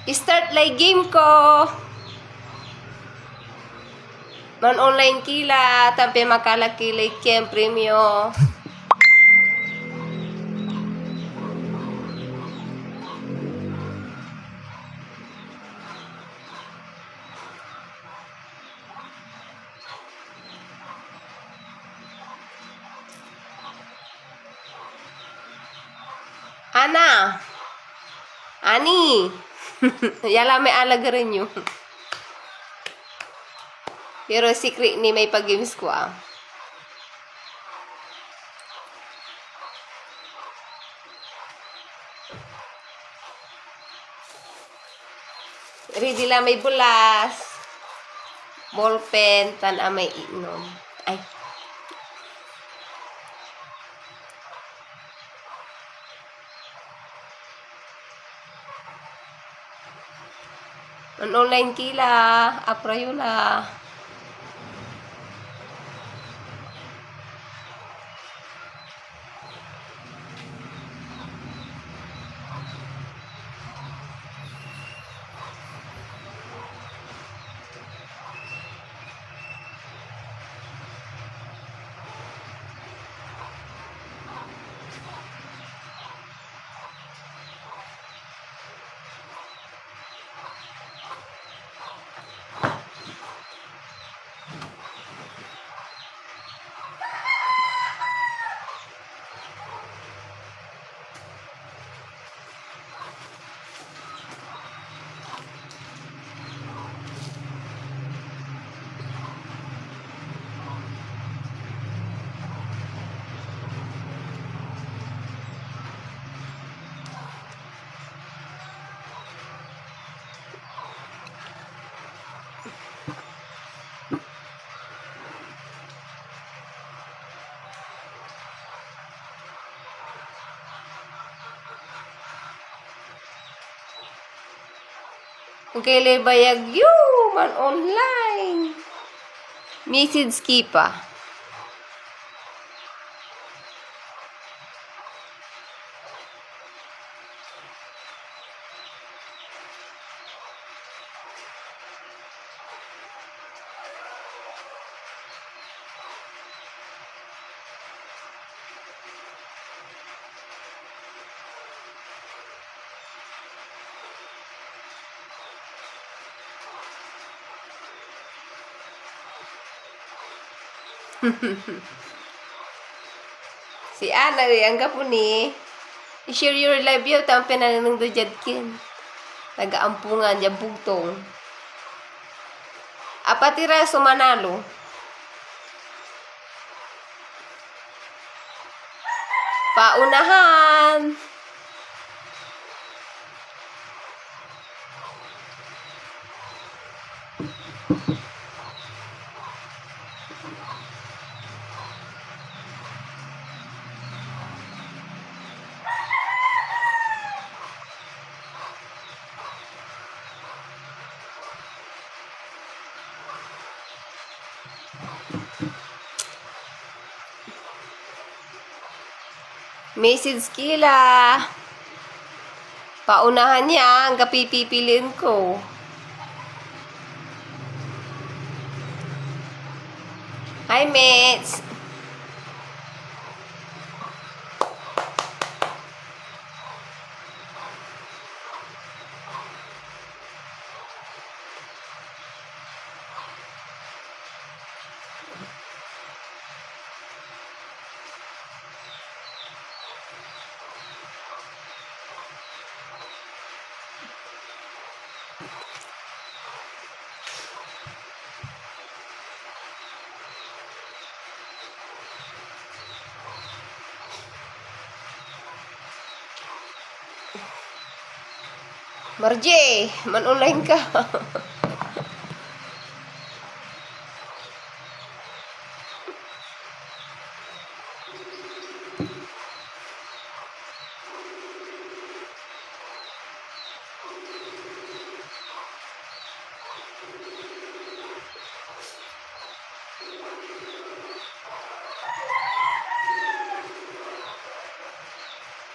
Start lay game ko. Man online kila, tapi makalakilay kiem premio. Ana. Ani. Yala may alaga rin yun. Pero secret ni may pag-games ko ah. Ready lang may bulas. Ballpen, tan may inom. Ay. An online kila, aprayula. Okay, bayag you man online. Message kipa. Si Ana, ang po ni. I-share your live yun, tampi na nang dujadkin. Nagaampungan, dyan bugtong. Apatira sumanalo. Paunahan. Message kila. Paunahan niya, ang kapipipiliin ko. Hi, mates. Marje, man-online ka.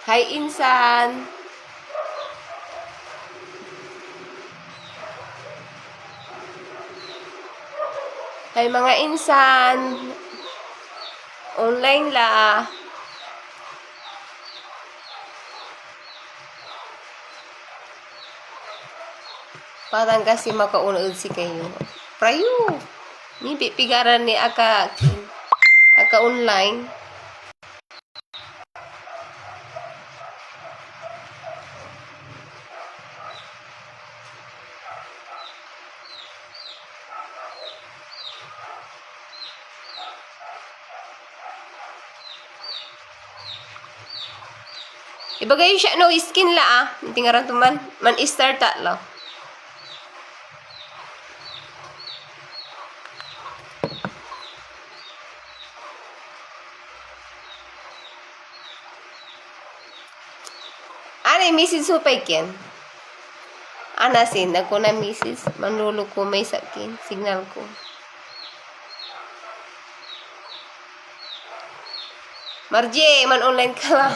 Hi, Insan. Ay mga insan, online la. Parang kasi makaunod si kayo. Prayo. Ni pipigaran ni aka online. Ibagay siya no skin la ah. Tingaran to man start ta la. Ano yung message mo pa ikin? Anasin, ako na message. Manlulo ko may sakin. Signal ko. Marje, man online ka lang.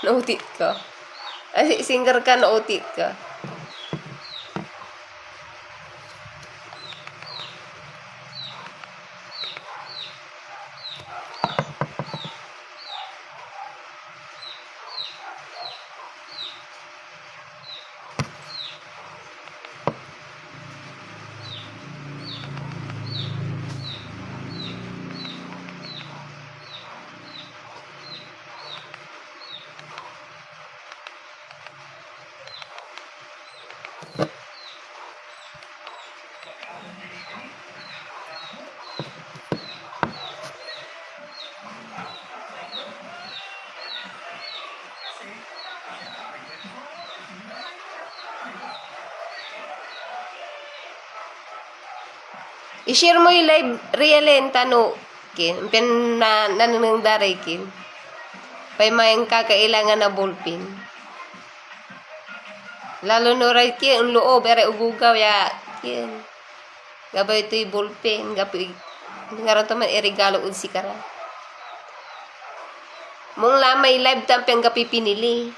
Nautit ka. Ay, singer ka, nautit ka. I-share mo yung live realen tano kin pen na nanang daray kin pay may kakailangan na ballpen lalo no right kin ang loob ere ugugaw ya kin gabay ito'y ballpen gapi ngaron to man irigalo ud si kara mong lamay live tampeng gapi pinili.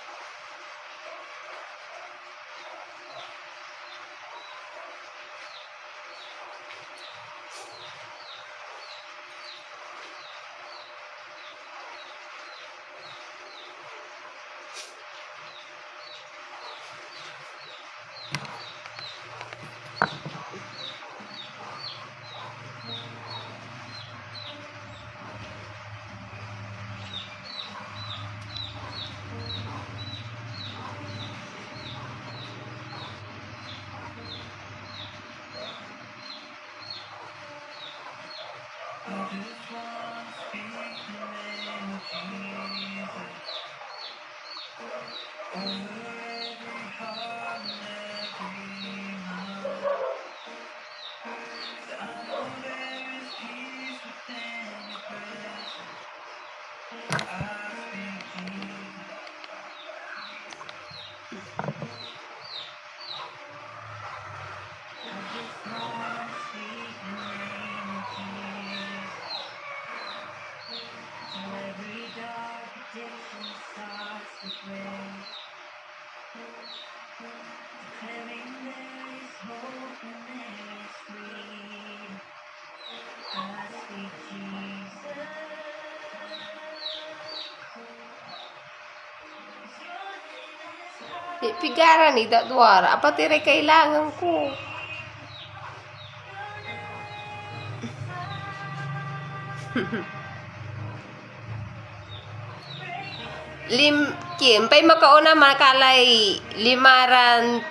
Pigaran ni dadwara apa tire kailangan ko. Kim, pay makauna makalay limaran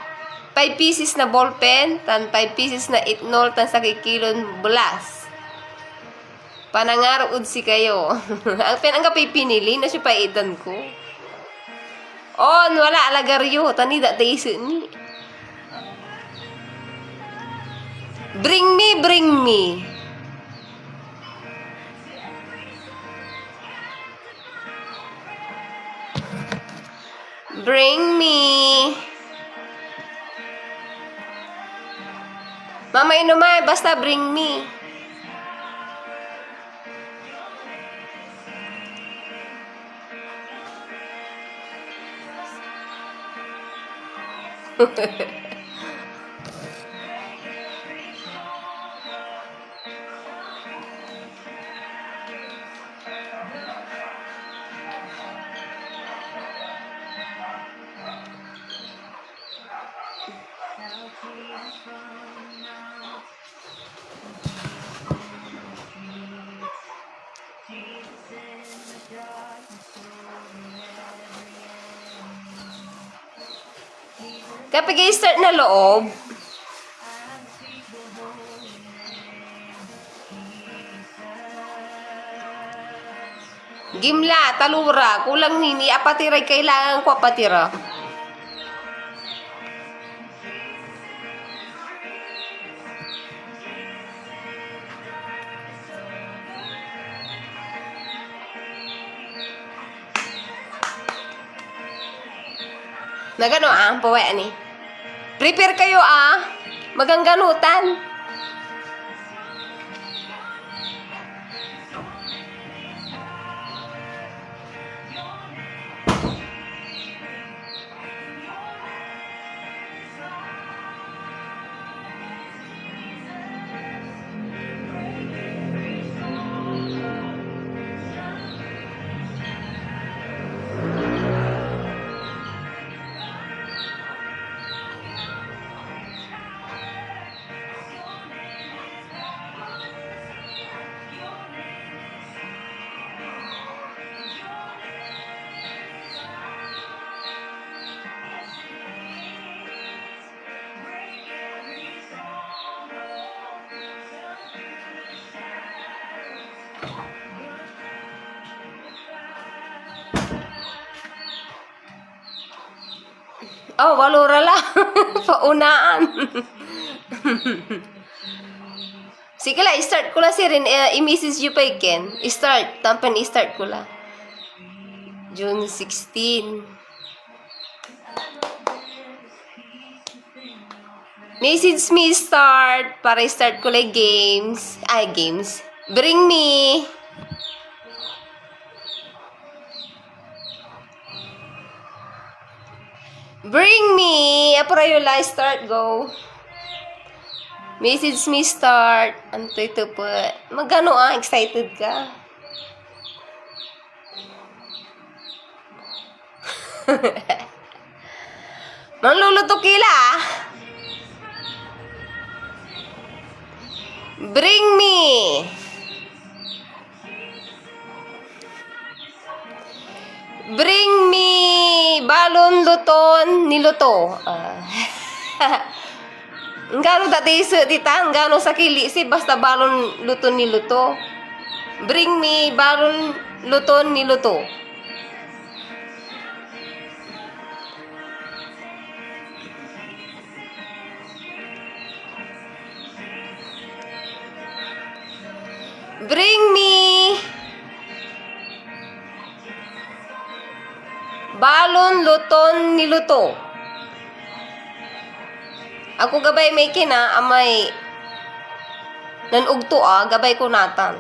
5 pieces na ballpen, tan 5 pieces na itnol, tan sa kilon bulas. Panangaro ud si kayo. Ang pen ang kapay pinili na siya pa idan ko. On, wala alagaryo, tani da taiso ni. Bring me, bring me. Bring me. Mama inumay, basta bring me. Kapag i-start na loob, gimla, talura, kulang nini, apatiray kailangan ko apatira. Nagano pawe ni. Prepare kayo magangganutan. Oh, walura lang. Paunaan. Sige la, i-start ko la si Rin. I-message you pa iken. I-start. Tampan i-start ko la. June 16. Message me start para i-start ko la games. Ay, games. Bring me. Bring me. Aprayola, start, go. Message me start. Ano ito po? Magano excited ka? Manluluto kila. Bring me. Bring me balon luton niluto. Ngano dati sa tita, ngano sa kili si basta balon luton niluto. Bring me balon luton niluto. Bring me balon luton niluto. Ako gabay may kina amay nanugto gabay ko natan.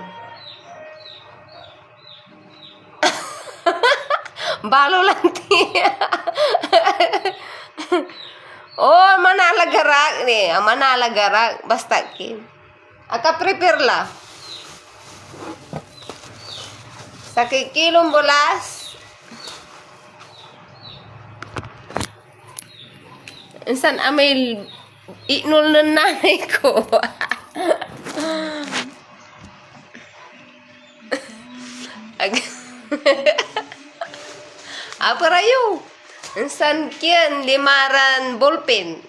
Balo lang ti. Oh, manalagarak ni, manalagarak basta kin. Aka prepare la. Sa kilong bolas. Insan amay inul ng nanay ko. Aparayo. Insan kian limaran ballpen.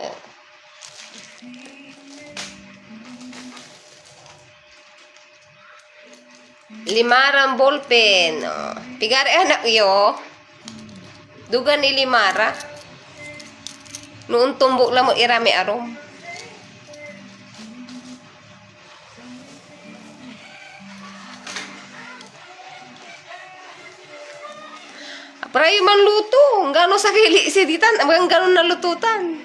Limaran ballpen. Pigari anak yo. Dugan ni limara. Noon tumbok lang mo irami arom. Prayo man luto. Gano sa kili si ditan. Ang gano na lututan.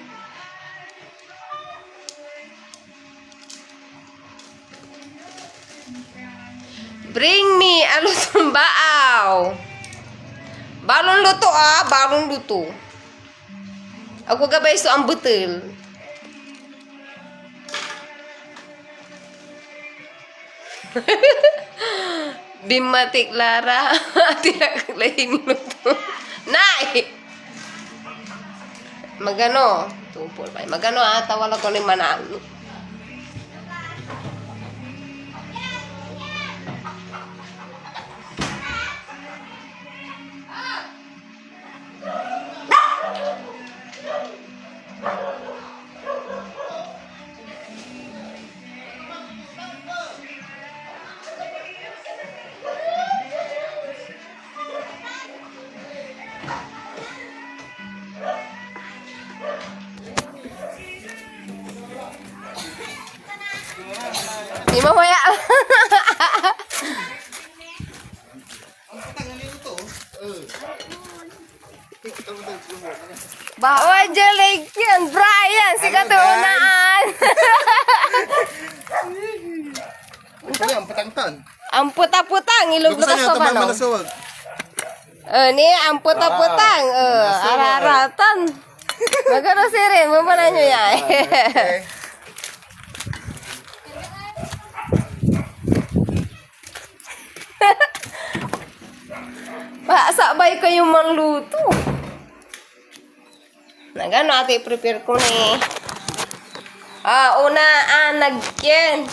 Bring me alutong baaw. Balon luto balon luto. Ako gabay so ang butil. Bimatik Lara. Tidak lain luto. Nay! Magano. 2, 4, 5. Magano ata wala ko ni manalo. Di mamaya. Bawa jelik yan, Brian, si katunaan. Ano ang patangtan? Ang puta-putang, iluglukas pa ba no? Malasawag. Ni, ang puta-putang, araratan. Magano si Rin, mumuna nyo yan. Sabay kayo manluto. Nagano ate prepare ko ni. Una nagyen.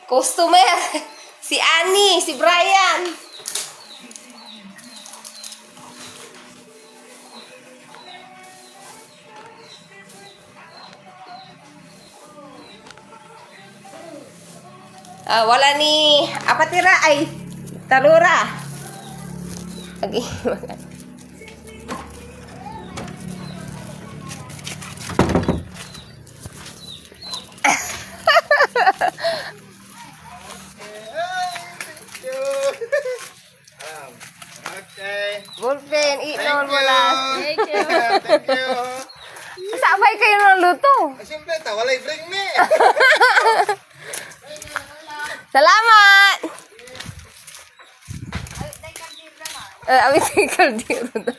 Customer si Annie, si Brian. Wala ni apatira ay talura. Okay. Okay. Bullpen, inon mo lang. Thank you. Sabay kayo ng luto. Siyempre, walay bring me. Salamat! Amin kay kaldero na.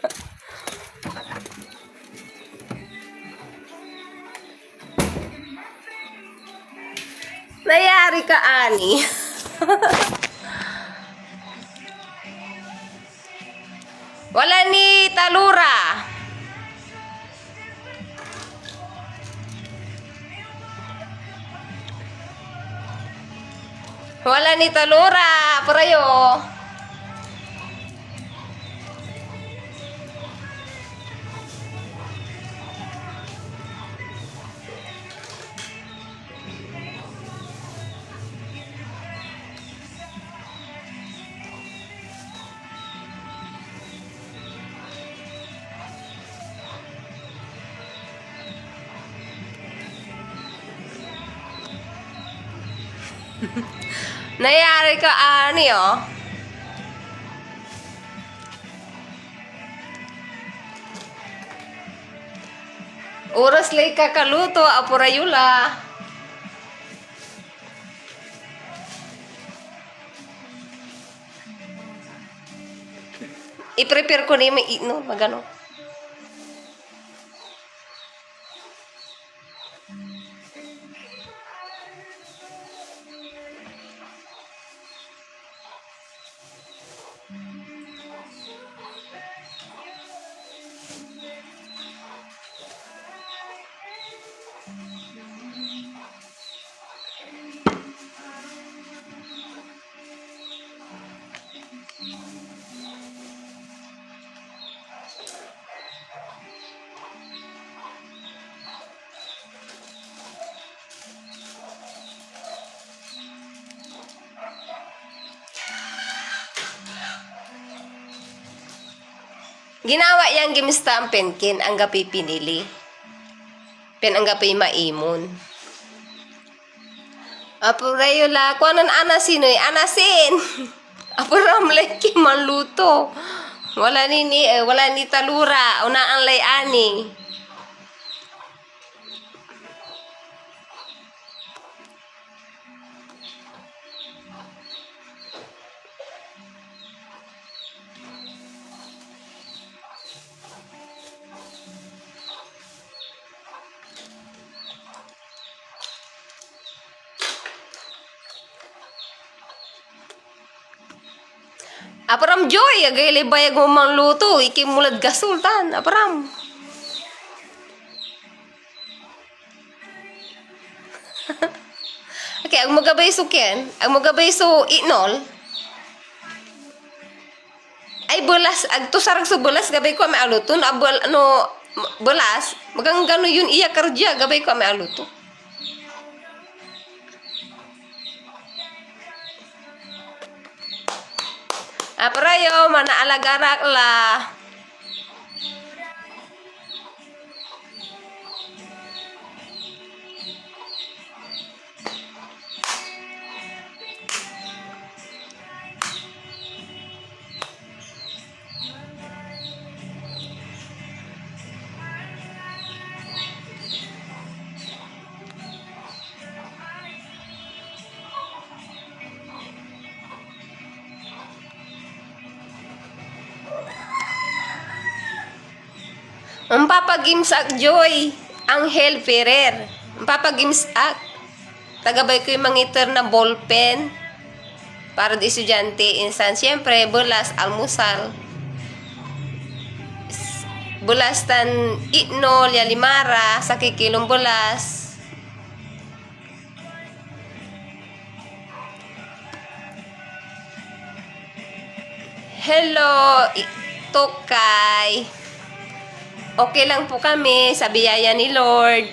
Nayari ka, Ani. Wala ni talura. Wala ni talura, parayo. Nayari ka, Ani, oh. Oras lay kakaluto, apurayula. I-prepare ko ni may no, magano. Ginawa yang gimista ang penkin, ang gapi pinili. Pen ang gapi maimon. Apurayo la, kuanan anasin oy, anasin. Apuram leki manluto. Wala ni talura, una ang layani. Aparam Joy, agay bayag mo mang luto, ikimulad gasultan, aparam. Okay, ang magabay so ken, ang magabay so inol, ay bulas, agto sarag so bulas, gabay ko may aluton, abal, ano, bulas, magang gano yun iya karja, gabay ko may aluto. Aparayo, mana alagarak la. Ang papagimsak Joy, Angel Ferrer. Ang papagimsak. Tagabay ko yung mangiter na ballpen para di estudyante. Insan, siyempre, bulas, almusal. Bulas tan itnol, yalimara, sa kikilong bulas. Hello, Tokay. Okay lang po kami sa biyaya ni Lord.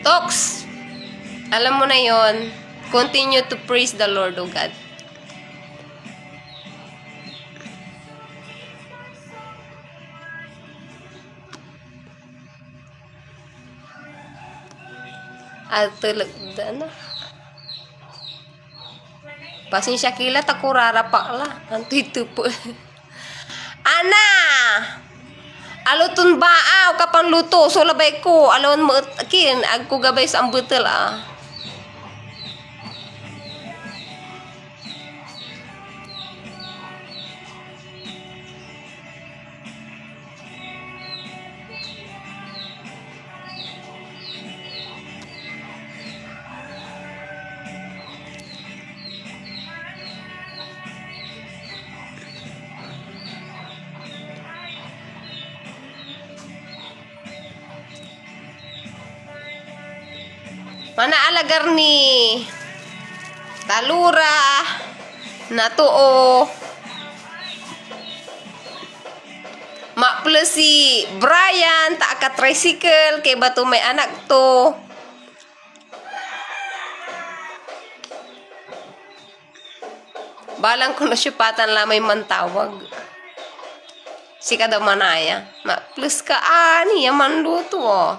Tox, alam mo na yon. Continue to praise the Lord, O God. At tulog na. Pasensya kila takurara pa la. Anto ito po. Ana! Alutun baaw kapang luto. So labay ko. Alon mo akin. Agko gabay sa ambutel ah. Mana alagar ni Talura natuo ma plus si Brian tak ka tricycle kay bato may anak to. Balang ko na syupatan lamay mantawag. Si kada manaya. Ma plus ka ani yaman luto oh.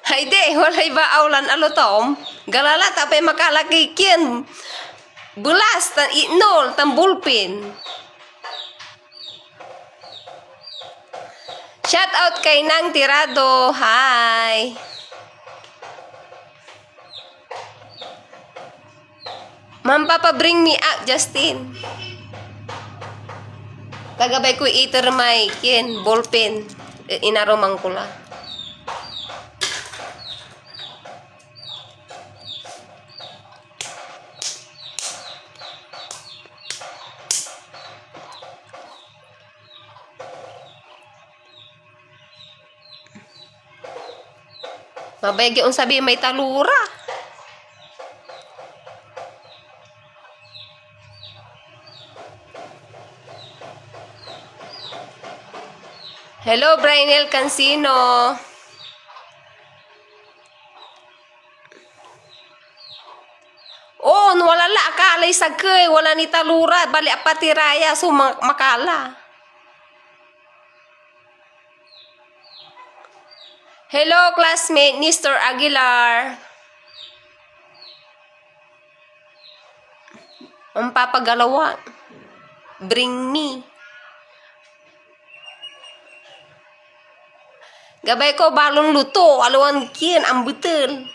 Hayde, walay ba aulan alutom? Galala tapay makalaki kin. Bulas tan inol tan bulpin. Shout out kay Nang Tirado. Hi. Ma'am Papa bring me up Justin. Kagabay ko iter may kin ballpen inaromang kula. Mabayag yung sabi may talura. Hello, Brainel Cancino. Oh, wala la akalay sagkay, wala ni talura, bali apatiraya so makala. Hello, classmate Mr. Aguilar. Ang papagalawa. Bring me. Gabay ko balong luto. Aluan kian ang betul.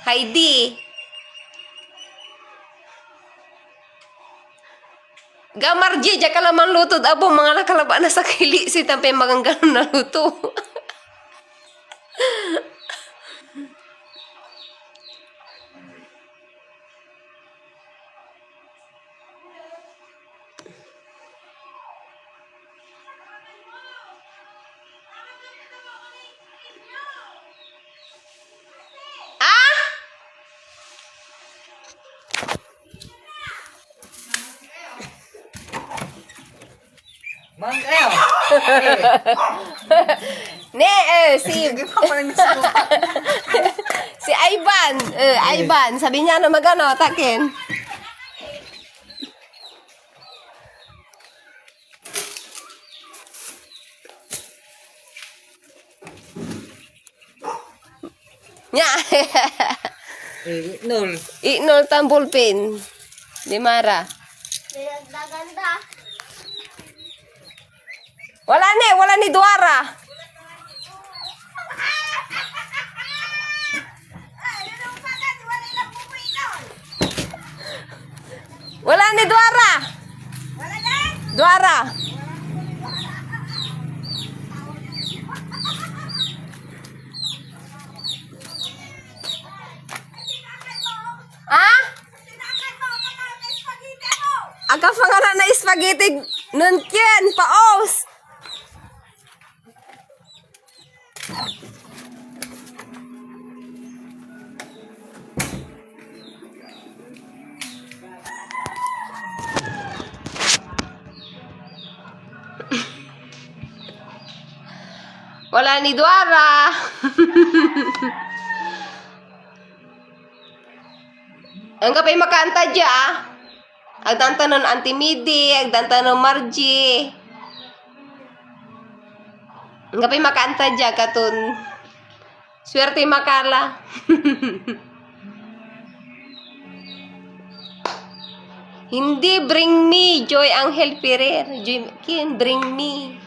Heidi. Gamar je jaka laman luto abo mga nakalaba na sa kili si tampe maganggan na luto. Ah! Mang kayo. Si Sige pa pa nang suka. si Ivan, Ivan, sabi niya na magano takin. Nya. Nul. Inol tambol pin. Di Mara. Wala ni Duara. Wala ni Duara. Duara. Ah? Aga pangalan na spaghetti nun kyan, paos. Wala ni Duara. Ang kapay makanta dya. Agdanta nun Auntie Midi, agdanta nun Margie. Ang kapay makanta dya katun. Swerte makala. Hindi bring me, Joy Angel Ferrer. Joy, kin, bring me.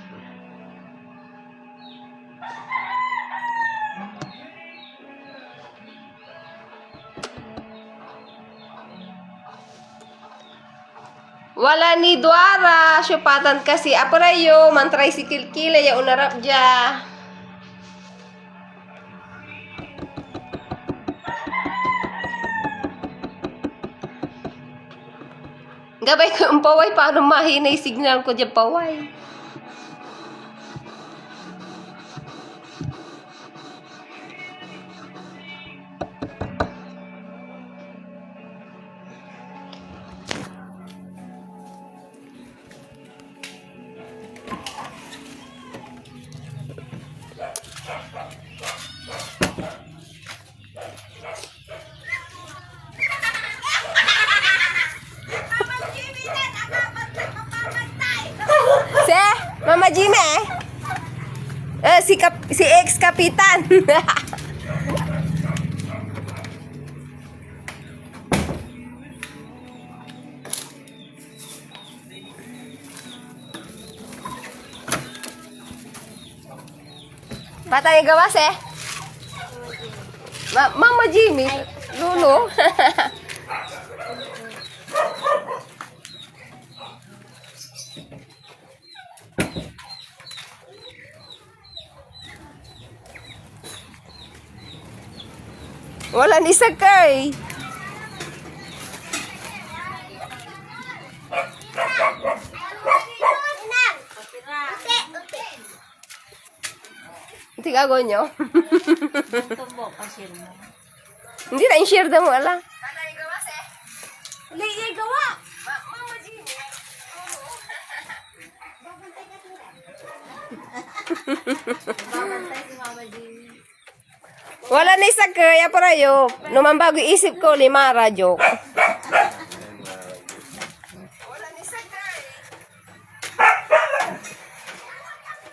Wala ni Duara, syupatan kasi aparayo, man tricycle kila ya unarap dya. Gabay ko ang paway, paano mahinay signal ko dyan paway? Mama Jimmy si ex-kapitan. Patay gawas Mama Jimmy, Lulu. Wala ni Sakay. Hindi gago nyo. Hindi na in-share mo, ala. Hindi gawa. Mama Jimmy. Wala na isa kaya para yo. Numan bago isip ko, Limara, joke. Wala na isa kaya.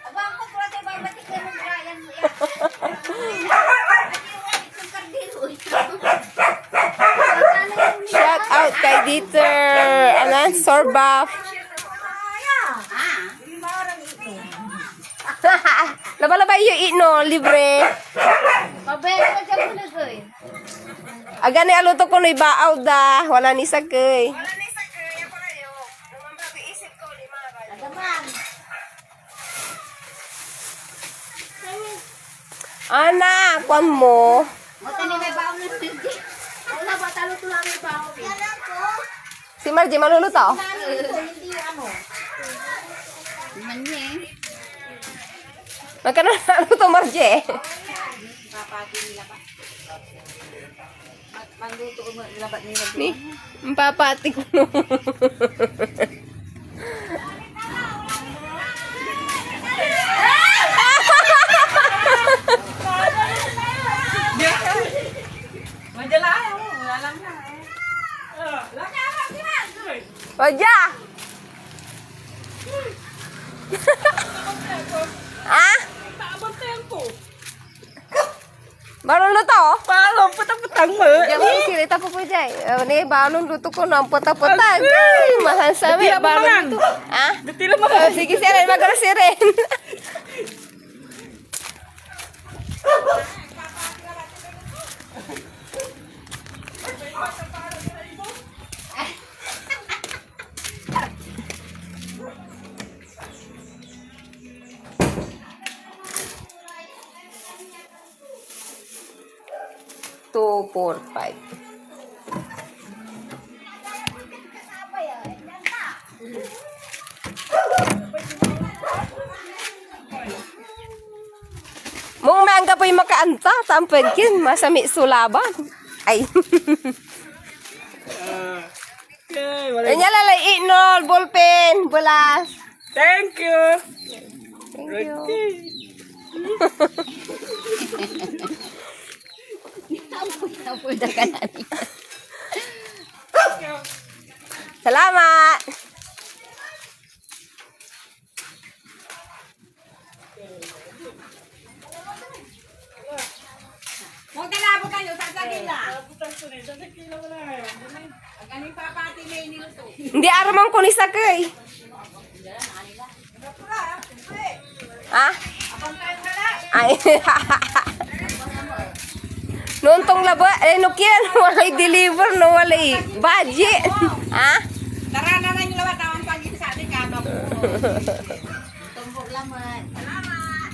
Abang ko, pwede ba batik na mag-Ryan mo yan? Dieter. Anan? Sorbaf. Laba-laba yung ino, libre. Aga ni aluto ko ni baaw da. Wala ni sakay. Ana, kwan mo. Si Margie maluluto. Magkano na luto, Margie? Ni, papati ko no. Oja. Ah? Balon luto? Balon, petang-petang mo. Jangan cerita apa pun jay. Ni balon luto ko nang pota-pota. Mahan sabi balon luto. Ah? Dito mo. Sige siren, magara siren. Two, four, five. Mong mangga pa yung makaanta, tampagkin, masami sulaban. Ay. Kanya lalay inol, ballpen, bulas. Thank you. Thank you. Salamat. Magkalabo kayo sa kanila. Ang papati na iniluto. Hindi aramang ko ni sakay. Ah? Ay. Noon tong laba, nukyan, walay deliver, no walay budget. Ah? Tara na lang yung lawat ang pagin sa ating kabak. Tumbok lamat. Salamat.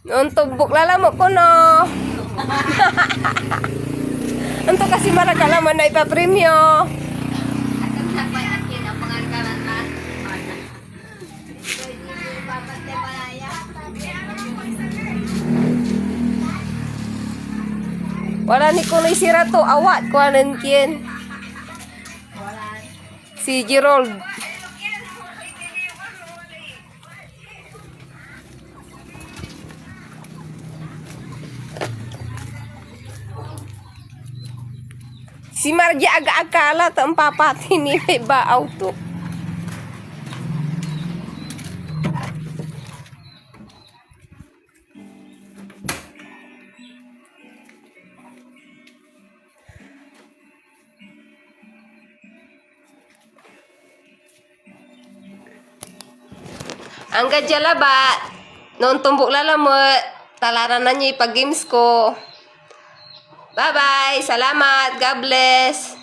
Noon tumbok lalamok ko, no. Anto kasi maragalaman na ipapremyo. Wala ni kunoy sira to, awat ko anan kien. Si Gerald. Si Margie aga-akala ta ang papati ni may baaw to. Ang gadyala ba, noon tumbok lalamot, talaran na niyo ipag-games ko. Bye-bye, salamat, God bless.